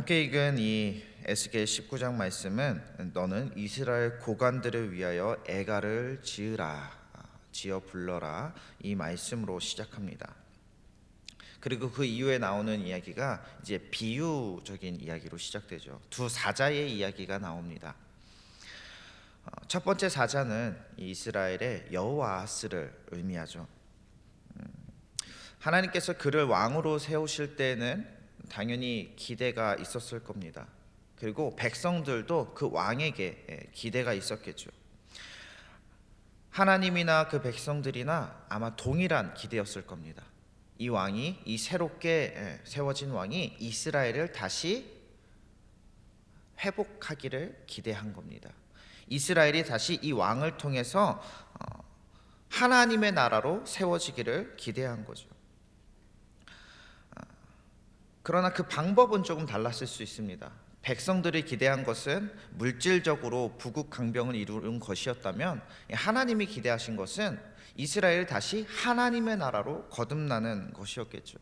함께 읽은 이 에스겔 19장 말씀은 너는 이스라엘 고관들을 위하여 애가를 지어 불러라, 이 말씀으로 시작합니다. 그리고 그 이후에 나오는 이야기가 이제 비유적인 이야기로 시작되죠. 두 사자의 이야기가 나옵니다. 첫 번째 사자는 이스라엘의 여호아하스를 의미하죠. 하나님께서 그를 왕으로 세우실 때는 당연히 기대가 있었을 겁니다. 그리고 백성들도 그 왕에게 기대가 있었겠죠. 하나님이나 그 백성들이나 아마 동일한 기대였을 겁니다. 이 왕이, 이 새롭게 세워진 왕이 이스라엘을 다시 회복하기를 기대한 겁니다. 이스라엘이 다시 이 왕을 통해서 하나님의 나라로 세워지기를 기대한 거죠. 그러나 그 방법은 조금 달랐을 수 있습니다. 백성들이 기대한 것은 물질적으로 부국 강병을 이루는 것이었다면, 하나님이 기대하신 것은 이스라엘을 다시 하나님의 나라로 거듭나는 것이었겠죠.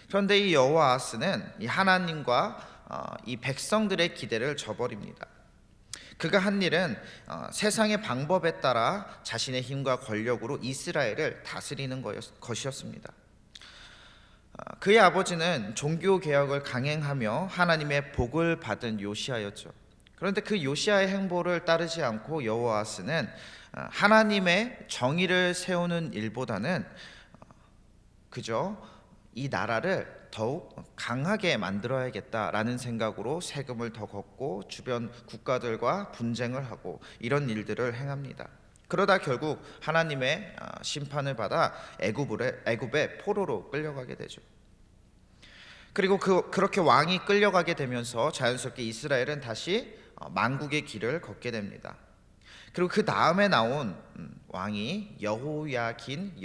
그런데 이 여호아하스는 이 하나님과 이 백성들의 기대를 저버립니다. 그가 한 일은 세상의 방법에 따라 자신의 힘과 권력으로 이스라엘을 다스리는 것이었습니다. 그의 아버지는 종교개혁을 강행하며 하나님의 복을 받은 요시아였죠. 그런데 그 요시아의 행보를 따르지 않고 여호아하스는 하나님의 정의를 세우는 일보다는 그저 이 나라를 더욱 강하게 만들어야겠다라는 생각으로 세금을 더 걷고 주변 국가들과 분쟁을 하고 이런 일들을 행합니다. 그러다 결국 하나님의 심판을 받아 애굽의 포로로 끌려가게 되죠. 그리고 그렇게 왕이 끌려가게 되면서 자연스럽게 이스라엘은 다시 만국의 길을 걷게 됩니다. 그리고 그 다음에 나온 왕이 여호야김입니다.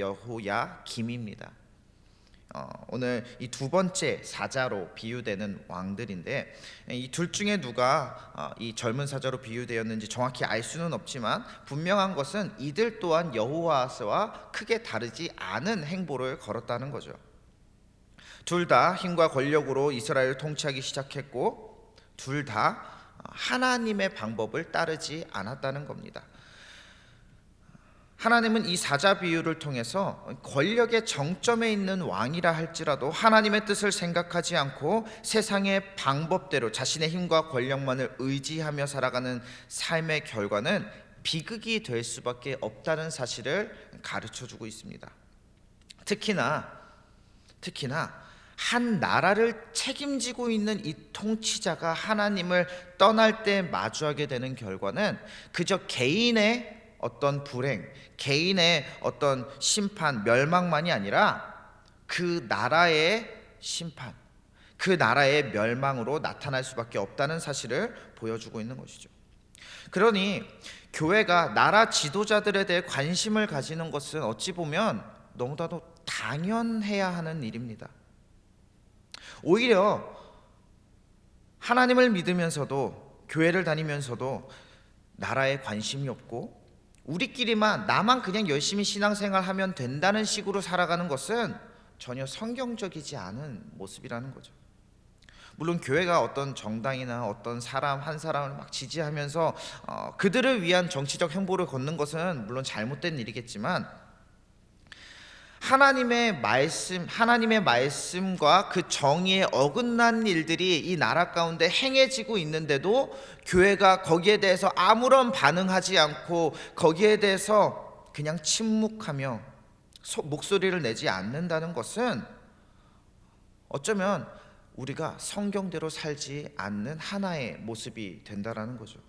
오늘 이 두 번째 사자로 비유되는 왕들인데, 이 둘 중에 누가 이 젊은 사자로 비유되었는지 정확히 알 수는 없지만 분명한 것은 이들 또한 여호아하스와 크게 다르지 않은 행보를 걸었다는 거죠. 둘 다 힘과 권력으로 이스라엘을 통치하기 시작했고, 둘 다 하나님의 방법을 따르지 않았다는 겁니다. 하나님은 이 사자 비유를 통해서 권력의 정점에 있는 왕이라 할지라도 하나님의 뜻을 생각하지 않고 세상의 방법대로 자신의 힘과 권력만을 의지하며 살아가는 삶의 결과는 비극이 될 수밖에 없다는 사실을 가르쳐주고 있습니다. 특히나 한 나라를 책임지고 있는 이 통치자가 하나님을 떠날 때 마주하게 되는 결과는 그저 개인의 어떤 불행, 개인의 어떤 심판, 멸망만이 아니라 그 나라의 심판, 그 나라의 멸망으로 나타날 수밖에 없다는 사실을 보여주고 있는 것이죠. 그러니 교회가 나라 지도자들에 대해 관심을 가지는 것은 어찌 보면 너무나도 당연해야 하는 일입니다. 오히려 하나님을 믿으면서도 교회를 다니면서도 나라에 관심이 없고 우리끼리만 나만 그냥 열심히 신앙생활하면 된다는 식으로 살아가는 것은 전혀 성경적이지 않은 모습이라는 거죠. 물론 교회가 어떤 정당이나 어떤 사람 한 사람을 막 지지하면서 그들을 위한 정치적 행보를 걷는 것은 물론 잘못된 일이겠지만, 하나님의 말씀과 그 정의에 어긋난 일들이 이 나라 가운데 행해지고 있는데도 교회가 거기에 대해서 아무런 반응하지 않고 거기에 대해서 그냥 침묵하며 목소리를 내지 않는다는 것은 어쩌면 우리가 성경대로 살지 않는 하나의 모습이 된다라는 거죠.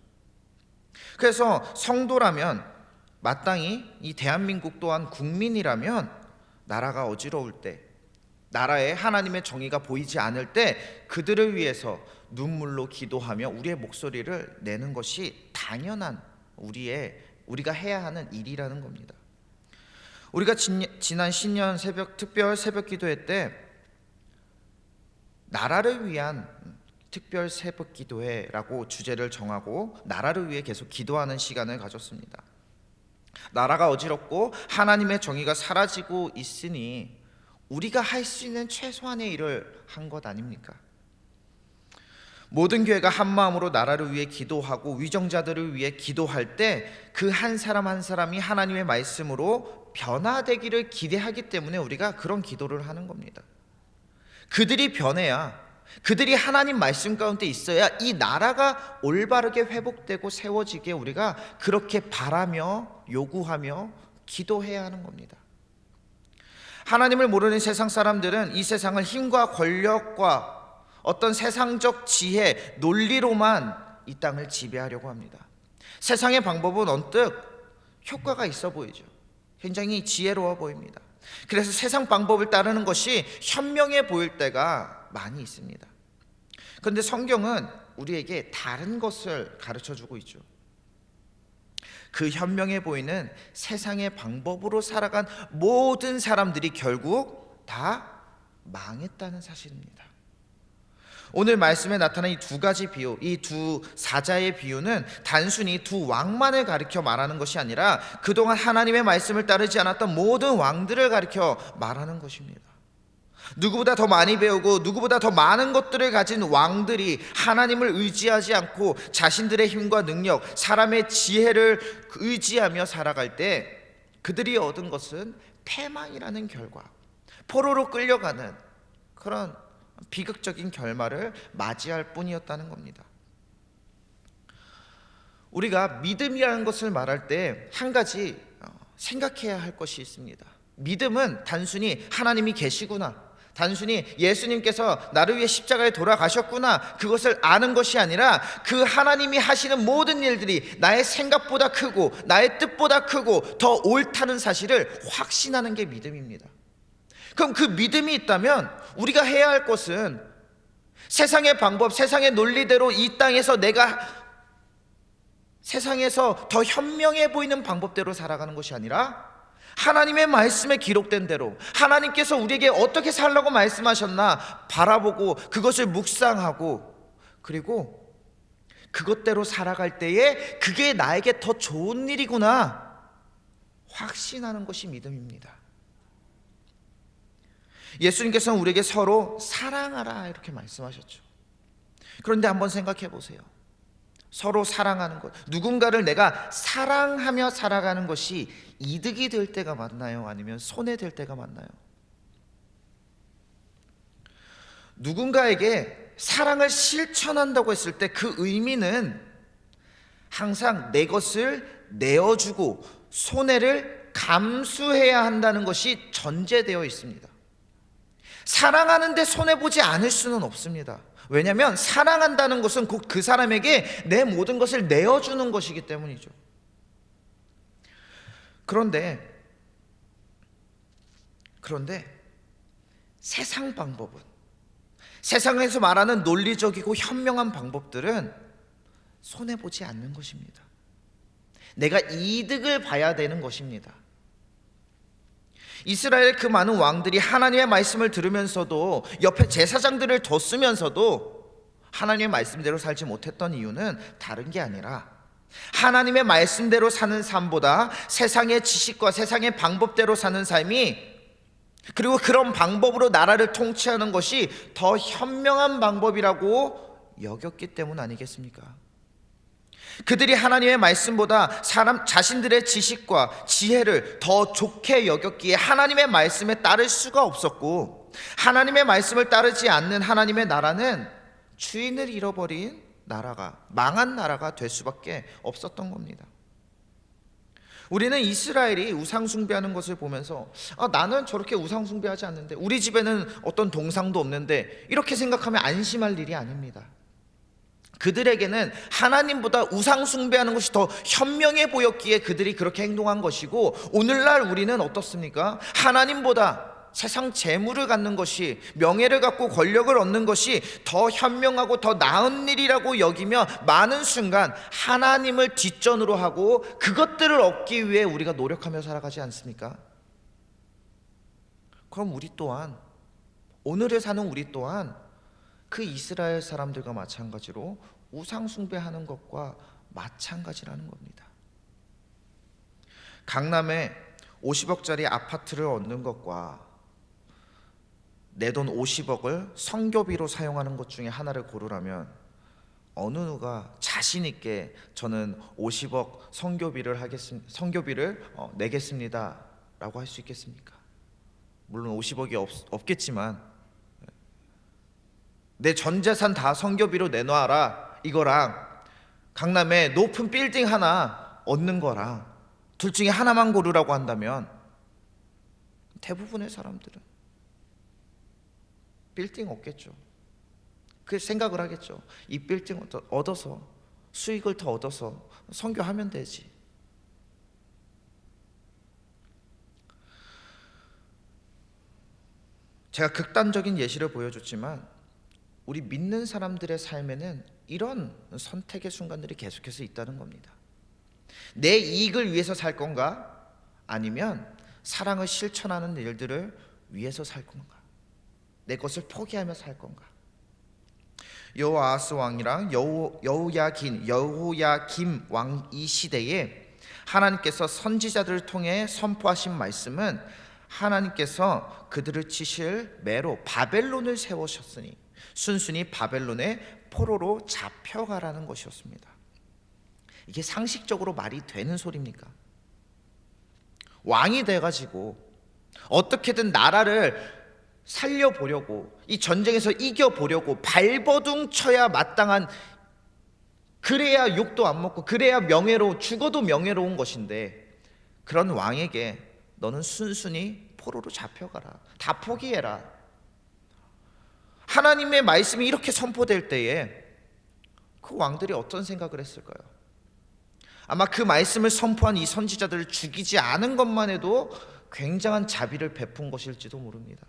그래서 성도라면, 마땅히 이 대한민국 또한 국민이라면 나라가 어지러울 때, 나라에 하나님의 정의가 보이지 않을 때 그들을 위해서 눈물로 기도하며 우리의 목소리를 내는 것이 당연한 우리가 해야 하는 일이라는 겁니다. 우리가 지난 신년 특별 새벽 기도회 때 나라를 위한 특별 새벽 기도회라고 주제를 정하고 나라를 위해 계속 기도하는 시간을 가졌습니다. 나라가 어지럽고 하나님의 정의가 사라지고 있으니 우리가 할 수 있는 최소한의 일을 한 것 아닙니까? 모든 교회가 한 마음으로 나라를 위해 기도하고 위정자들을 위해 기도할 때 그 한 사람 한 사람이 하나님의 말씀으로 변화되기를 기대하기 때문에 우리가 그런 기도를 하는 겁니다. 그들이 변해야, 그들이 하나님 말씀 가운데 있어야 이 나라가 올바르게 회복되고 세워지게 우리가 그렇게 바라며 요구하며 기도해야 하는 겁니다. 하나님을 모르는 세상 사람들은 이 세상을 힘과 권력과 어떤 세상적 지혜, 논리로만 이 땅을 지배하려고 합니다. 세상의 방법은 언뜻 효과가 있어 보이죠. 굉장히 지혜로워 보입니다. 그래서 세상 방법을 따르는 것이 현명해 보일 때가 많이 있습니다. 그런데 성경은 우리에게 다른 것을 가르쳐주고 있죠. 그 현명해 보이는 세상의 방법으로 살아간 모든 사람들이 결국 다 망했다는 사실입니다. 오늘 말씀에 나타난 이 두 가지 비유, 이 두 사자의 비유는 단순히 두 왕만을 가리켜 말하는 것이 아니라 그동안 하나님의 말씀을 따르지 않았던 모든 왕들을 가리켜 말하는 것입니다. 누구보다 더 많이 배우고 누구보다 더 많은 것들을 가진 왕들이 하나님을 의지하지 않고 자신들의 힘과 능력, 사람의 지혜를 의지하며 살아갈 때 그들이 얻은 것은 패망이라는 결과, 포로로 끌려가는 그런 비극적인 결말을 맞이할 뿐이었다는 겁니다. 우리가 믿음이라는 것을 말할 때 한 가지 생각해야 할 것이 있습니다. 믿음은 단순히 하나님이 계시구나, 단순히 예수님께서 나를 위해 십자가에 돌아가셨구나, 그것을 아는 것이 아니라 그 하나님이 하시는 모든 일들이 나의 생각보다 크고 나의 뜻보다 크고 더 옳다는 사실을 확신하는 게 믿음입니다. 그럼 그 믿음이 있다면 우리가 해야 할 것은 세상의 방법, 세상의 논리대로 이 땅에서 내가 세상에서 더 현명해 보이는 방법대로 살아가는 것이 아니라 하나님의 말씀에 기록된 대로 하나님께서 우리에게 어떻게 살라고 말씀하셨나 바라보고 그것을 묵상하고 그리고 그것대로 살아갈 때에 그게 나에게 더 좋은 일이구나 확신하는 것이 믿음입니다. 예수님께서는 우리에게 서로 사랑하라 이렇게 말씀하셨죠. 그런데 한번 생각해 보세요. 서로 사랑하는 것, 누군가를 내가 사랑하며 살아가는 것이 이득이 될 때가 맞나요? 아니면 손해될 때가 맞나요? 누군가에게 사랑을 실천한다고 했을 때 그 의미는 항상 내 것을 내어주고 손해를 감수해야 한다는 것이 전제되어 있습니다. 사랑하는데 손해보지 않을 수는 없습니다. 왜냐하면 사랑한다는 것은 곧 그 사람에게 내 모든 것을 내어주는 것이기 때문이죠. 그런데 세상 방법은, 세상에서 말하는 논리적이고 현명한 방법들은 손해보지 않는 것입니다. 내가 이득을 봐야 되는 것입니다. 이스라엘의 그 많은 왕들이 하나님의 말씀을 들으면서도 옆에 제사장들을 뒀으면서도 하나님의 말씀대로 살지 못했던 이유는 다른 게 아니라 하나님의 말씀대로 사는 삶보다 세상의 지식과 세상의 방법대로 사는 삶이, 그리고 그런 방법으로 나라를 통치하는 것이 더 현명한 방법이라고 여겼기 때문 아니겠습니까? 그들이 하나님의 말씀보다 사람 자신들의 지식과 지혜를 더 좋게 여겼기에 하나님의 말씀에 따를 수가 없었고, 하나님의 말씀을 따르지 않는 하나님의 나라는 주인을 잃어버린 나라가, 망한 나라가 될 수밖에 없었던 겁니다. 우리는 이스라엘이 우상 숭배하는 것을 보면서 나는 저렇게 우상 숭배하지 않는데, 우리 집에는 어떤 동상도 없는데, 이렇게 생각하면 안심할 일이 아닙니다. 그들에게는 하나님보다 우상 숭배하는 것이 더 현명해 보였기에 그들이 그렇게 행동한 것이고, 오늘날 우리는 어떻습니까? 하나님보다 세상 재물을 갖는 것이, 명예를 갖고 권력을 얻는 것이 더 현명하고 더 나은 일이라고 여기며 많은 순간 하나님을 뒷전으로 하고 그것들을 얻기 위해 우리가 노력하며 살아가지 않습니까? 그럼 우리 또한, 오늘을 사는 우리 또한 그 이스라엘 사람들과 마찬가지로 우상 숭배하는 것과 마찬가지라는 겁니다. 강남에 50억짜리 아파트를 얻는 것과 내 돈 50억을 성교비로 사용하는 것 중에 하나를 고르라면 어느 누가 자신 있게 저는 50억 선교비를 내겠습니다라고 할 수 있겠습니까? 물론 50억이 없겠지만 내 전 재산 다 선교비로 내놔라 이거랑 강남에 높은 빌딩 하나 얻는 거랑 둘 중에 하나만 고르라고 한다면 대부분의 사람들은 빌딩 얻겠죠. 그 생각을 하겠죠. 이 빌딩 얻어서 수익을 더 얻어서 선교하면 되지. 제가 극단적인 예시를 보여줬지만 우리 믿는 사람들의 삶에는 이런 선택의 순간들이 계속해서 있다는 겁니다. 내 이익을 위해서 살 건가? 아니면 사랑을 실천하는 일들을 위해서 살 건가? 내 것을 포기하며 살 건가? 여호아스 왕이랑 여호야김 왕 이 시대에 하나님께서 선지자들을 통해 선포하신 말씀은 하나님께서 그들을 치실 매로 바벨론을 세우셨으니 순순히 바벨론의 포로로 잡혀가라는 것이었습니다. 이게 상식적으로 말이 되는 소리입니까? 왕이 돼가지고 어떻게든 나라를 살려보려고, 이 전쟁에서 이겨보려고 발버둥 쳐야 마땅한, 그래야 욕도 안 먹고 그래야 죽어도 명예로운 것인데, 그런 왕에게 너는 순순히 포로로 잡혀가라, 다 포기해라. 하나님의 말씀이 이렇게 선포될 때에 그 왕들이 어떤 생각을 했을까요? 아마 그 말씀을 선포한 이 선지자들을 죽이지 않은 것만 해도 굉장한 자비를 베푼 것일지도 모릅니다.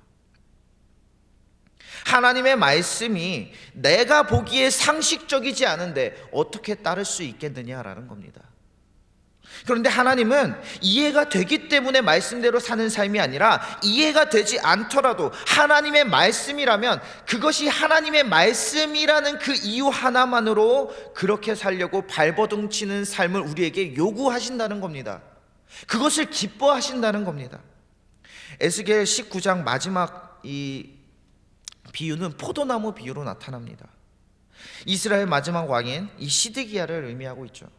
하나님의 말씀이 내가 보기에 상식적이지 않은데 어떻게 따를 수 있겠느냐라는 겁니다. 그런데 하나님은 이해가 되기 때문에 말씀대로 사는 삶이 아니라, 이해가 되지 않더라도 하나님의 말씀이라면 그것이 하나님의 말씀이라는 그 이유 하나만으로 그렇게 살려고 발버둥 치는 삶을 우리에게 요구하신다는 겁니다. 그것을 기뻐하신다는 겁니다. 에스겔 19장 마지막 이 비유는 포도나무 비유로 나타납니다. 이스라엘 마지막 왕인 이 시드기야를 의미하고 있죠.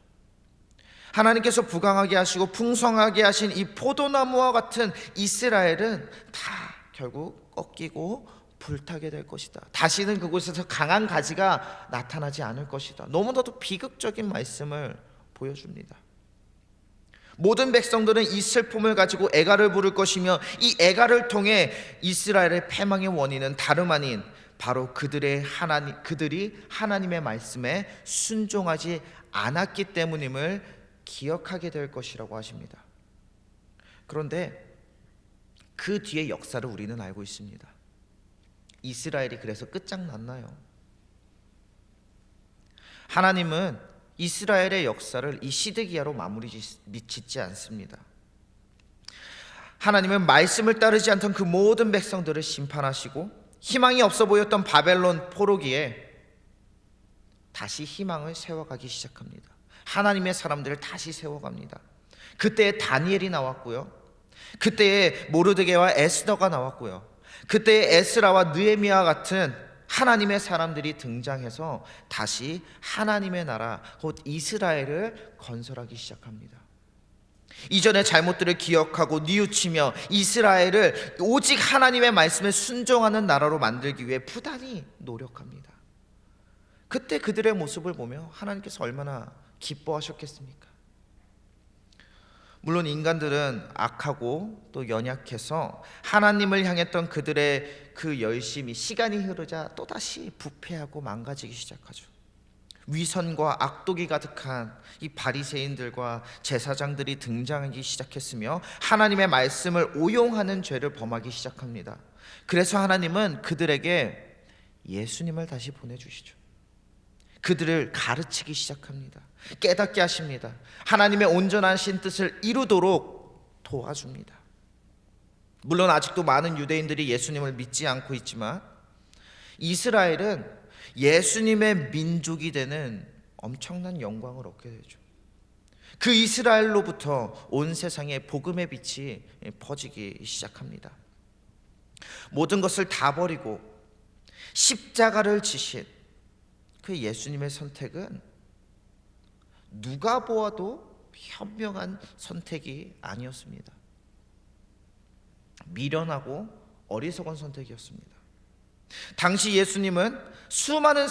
하나님께서 부강하게 하시고 풍성하게 하신 이 포도나무와 같은 이스라엘은 다 결국 꺾이고 불타게 될 것이다. 다시는 그곳에서 강한 가지가 나타나지 않을 것이다. 너무나도 비극적인 말씀을 보여줍니다. 모든 백성들은 이 슬픔을 가지고 애가를 부를 것이며, 이 애가를 통해 이스라엘의 패망의 원인은 다름 아닌 바로 그들이 하나님의 말씀에 순종하지 않았기 때문임을 기억하게 될 것이라고 하십니다. 그런데 그 뒤의 역사를 우리는 알고 있습니다. 이스라엘이 그래서 끝장났나요? 하나님은 이스라엘의 역사를 이 시드기야로 마무리 짓지 않습니다. 하나님은 말씀을 따르지 않던 그 모든 백성들을 심판하시고, 희망이 없어 보였던 바벨론 포로기에 다시 희망을 세워가기 시작합니다. 하나님의 사람들을 다시 세워갑니다. 그때에 다니엘이 나왔고요, 그때에 모르드게와 에스더가 나왔고요, 그때에 에스라와 느헤미야 같은 하나님의 사람들이 등장해서 다시 하나님의 나라 곧 이스라엘을 건설하기 시작합니다. 이전의 잘못들을 기억하고 뉘우치며 이스라엘을 오직 하나님의 말씀에 순종하는 나라로 만들기 위해 부단히 노력합니다. 그때 그들의 모습을 보며 하나님께서 얼마나 기뻐하셨겠습니까? 물론 인간들은 악하고 또 연약해서 하나님을 향했던 그들의 그 열심이 시간이 흐르자 또다시 부패하고 망가지기 시작하죠. 위선과 악독이 가득한 이 바리새인들과 제사장들이 등장하기 시작했으며 하나님의 말씀을 오용하는 죄를 범하기 시작합니다. 그래서 하나님은 그들에게 예수님을 다시 보내주시죠. 그들을 가르치기 시작합니다. 깨닫게 하십니다. 하나님의 온전하신 뜻을 이루도록 도와줍니다. 물론 아직도 많은 유대인들이 예수님을 믿지 않고 있지만 이스라엘은 예수님의 민족이 되는 엄청난 영광을 얻게 되죠. 그 이스라엘로부터 온 세상에 복음의 빛이 퍼지기 시작합니다. 모든 것을 다 버리고 십자가를 지신 그 예수님의 선택은 누가 보아도 현명한 선택이 아니었습니다. 미련하고 어리석은 선택이었습니다. 당시 예수님은 수많은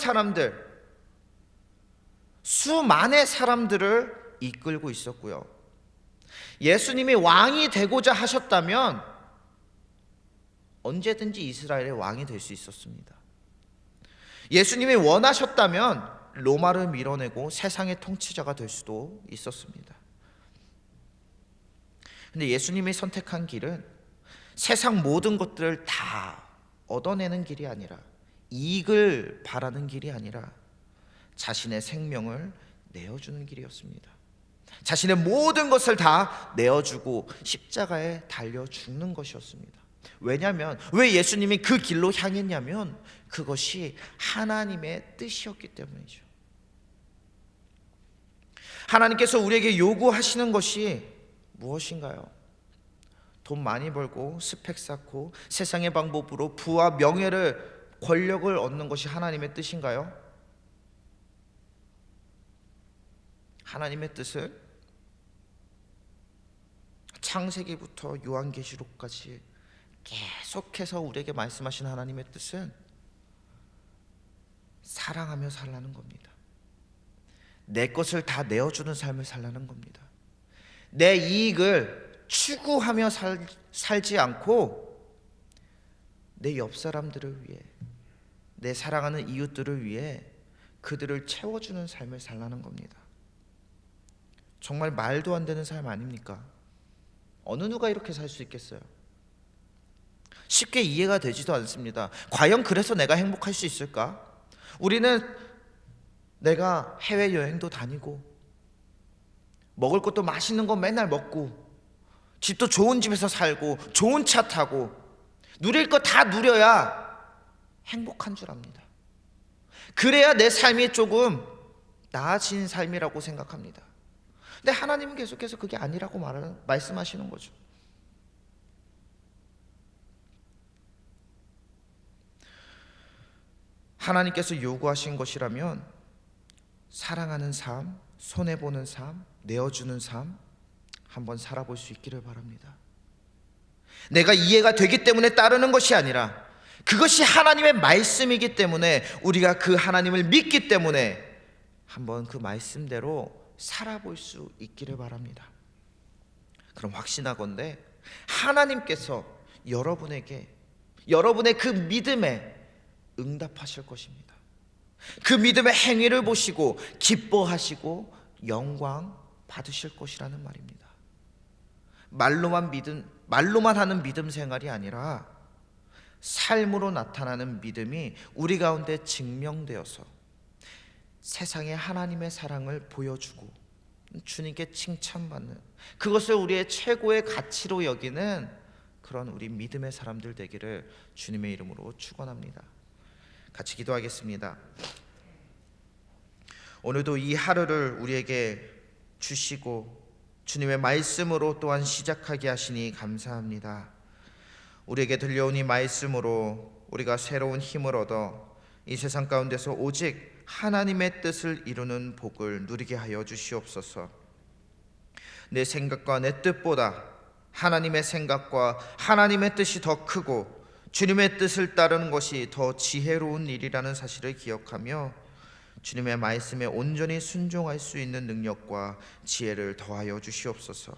사람들을 이끌고 있었고요. 예수님이 왕이 되고자 하셨다면 언제든지 이스라엘의 왕이 될 수 있었습니다. 예수님이 원하셨다면 로마를 밀어내고 세상의 통치자가 될 수도 있었습니다. 근데 예수님이 선택한 길은 세상 모든 것들을 다 얻어내는 길이 아니라, 이익을 바라는 길이 아니라 자신의 생명을 내어주는 길이었습니다. 자신의 모든 것을 다 내어주고 십자가에 달려 죽는 것이었습니다. 왜냐하면, 왜 예수님이 그 길로 향했냐면 그것이 하나님의 뜻이었기 때문이죠. 하나님께서 우리에게 요구하시는 것이 무엇인가요? 돈 많이 벌고 스펙 쌓고 세상의 방법으로 부와 명예를, 권력을 얻는 것이 하나님의 뜻인가요? 하나님의 뜻은 창세기부터 요한계시록까지 계속해서 우리에게 말씀하신 하나님의 뜻은 사랑하며 살라는 겁니다. 내 것을 다 내어주는 삶을 살라는 겁니다. 내 이익을 추구하며 살지 않고 내 옆 사람들을 위해, 내 사랑하는 이웃들을 위해 그들을 채워주는 삶을 살라는 겁니다. 정말 말도 안 되는 삶 아닙니까? 어느 누가 이렇게 살 수 있겠어요? 쉽게 이해가 되지도 않습니다. 과연 그래서 내가 행복할 수 있을까? 우리는 내가 해외여행도 다니고 먹을 것도 맛있는 거 맨날 먹고 집도 좋은 집에서 살고 좋은 차 타고 누릴 거 다 누려야 행복한 줄 압니다. 그래야 내 삶이 조금 나아진 삶이라고 생각합니다. 근데 하나님은 계속해서 그게 아니라고 말씀하시는 거죠. 하나님께서 요구하신 것이라면 사랑하는 삶, 손해보는 삶, 내어주는 삶 한번 살아볼 수 있기를 바랍니다. 내가 이해가 되기 때문에 따르는 것이 아니라 그것이 하나님의 말씀이기 때문에, 우리가 그 하나님을 믿기 때문에 한번 그 말씀대로 살아볼 수 있기를 바랍니다. 그럼 확신하건대 하나님께서 여러분에게 여러분의 그 믿음에 응답하실 것입니다. 그 믿음의 행위를 보시고 기뻐하시고 영광 받으실 것이라는 말입니다. 말로만 하는 믿음 생활이 아니라 삶으로 나타나는 믿음이 우리 가운데 증명되어서 세상에 하나님의 사랑을 보여주고 주님께 칭찬받는, 그것을 우리의 최고의 가치로 여기는 그런 우리 믿음의 사람들 되기를 주님의 이름으로 축원합니다. 같이 기도하겠습니다. 오늘도 이 하루를 우리에게 주시고 주님의 말씀으로 또한 시작하게 하시니 감사합니다. 우리에게 들려온 이 말씀으로 우리가 새로운 힘을 얻어 이 세상 가운데서 오직 하나님의 뜻을 이루는 복을 누리게 하여 주시옵소서. 내 생각과 내 뜻보다 하나님의 생각과 하나님의 뜻이 더 크고 주님의 뜻을 따르는 것이 더 지혜로운 일이라는 사실을 기억하며 주님의 말씀에 온전히 순종할 수 있는 능력과 지혜를 더하여 주시옵소서.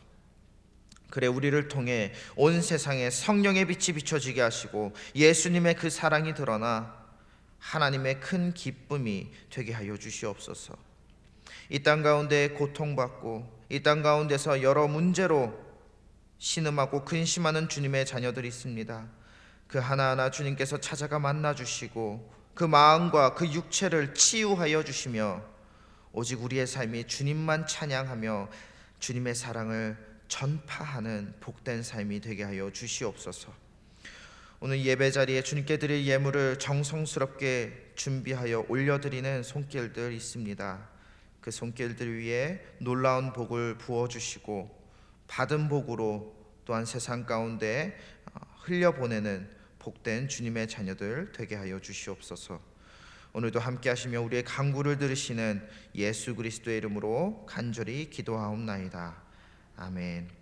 그래 우리를 통해 온 세상에 성령의 빛이 비춰지게 하시고 예수님의 그 사랑이 드러나 하나님의 큰 기쁨이 되게 하여 주시옵소서. 이 땅 가운데 고통받고 이 땅 가운데서 여러 문제로 신음하고 근심하는 주님의 자녀들이 있습니다. 그 하나하나 주님께서 찾아가 만나주시고 그 마음과 그 육체를 치유하여 주시며 오직 우리의 삶이 주님만 찬양하며 주님의 사랑을 전파하는 복된 삶이 되게 하여 주시옵소서. 오늘 예배 자리에 주님께 드릴 예물을 정성스럽게 준비하여 올려드리는 손길들 있습니다. 그 손길들 위에 놀라운 복을 부어주시고 받은 복으로 또한 세상 가운데 흘려보내는 복된 주님의 자녀들 되게 하여 주시옵소서. 오늘도 함께 하시며 우리의 간구를 들으시는 예수 그리스도의 이름으로 간절히 기도하옵나이다. 아멘.